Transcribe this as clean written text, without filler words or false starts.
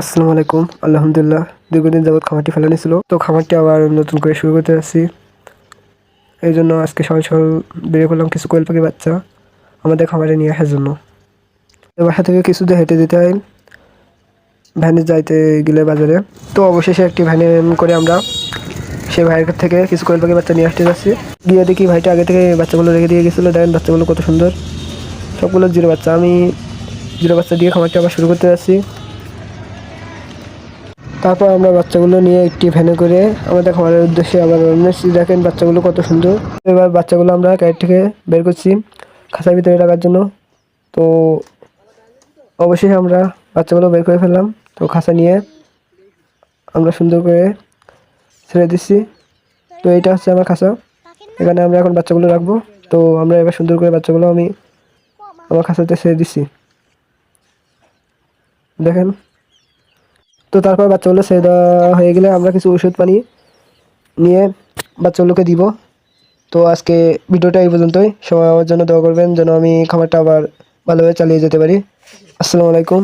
আসসালামু আলাইকুম। আলহামদুলিল্লাহ, দীর্ঘদিন যাবৎ খামারটি ফেলানি ছিল, তো খামারটি আবার নতুন করে শুরু করতে যাচ্ছি। এই জন্য আজকে সকাল সকাল বেরিয়ে পড়লাম কিছু কোয়েল পাখি বাচ্চা আমাদের খামারে নিয়ে আসার জন্য। বাসা থেকে কিছু দূর হেঁটে যেতে হয় ভ্যানে যাইতে গেলে বাজারে। তো অবশেষে একটি ভ্যানে করে আমরা সেই ভাইয়ের থেকে কিছু কোয়েল পাখি বাচ্চা নিয়ে আসতে যাচ্ছি। গিয়ে দেখি ভাইটা আগে থেকে বাচ্চাগুলো রেখে দিয়ে গেছিলো। দেখেন বাচ্চাগুলো কত সুন্দর, সবগুলো জিরো বাচ্চা। আমি জিরো বাচ্চা দিয়ে খামারটি আবার শুরু করতে যাচ্ছি। তারপর আমরা বাচ্চাগুলো নিয়ে একটি ভ্যানে করে আমাদের খামারের উদ্দেশ্যে আবার রওনা দিচ্ছি। দেখেন বাচ্চাগুলো কত সুন্দর। এবার বাচ্চাগুলো আমরা ক্যারেট থেকে বের করছি খাঁচার ভিতরে রাখার জন্য। তো অবশ্যই আমরা বাচ্চাগুলো বের করে ফেললাম। তো খাঁচা নিয়ে আমরা সুন্দর করে ছেড়ে দিচ্ছি। তো এইটা হচ্ছে আমার খাঁচা, এখানে আমরা এখন বাচ্চাগুলো রাখবো। তো আমরা এবার সুন্দর করে বাচ্চাগুলো আমি আমার খাঁচাতে ছেড়ে দিচ্ছি, দেখেন। তো তারপর বাচ্চাগুলো ছেড়ে দেওয়া হয়ে গেলে আমরা কিছু ওষুধ পানি নিয়ে বাচ্চাগুলোকে দিব। তো আজকে ভিডিওটা এই পর্যন্তই। সবাই আমার জন্য দোয়া করবেন যেন আমি খামারটা আবার ভালোভাবে চালিয়ে যেতে পারি। আসসালামু আলাইকুম।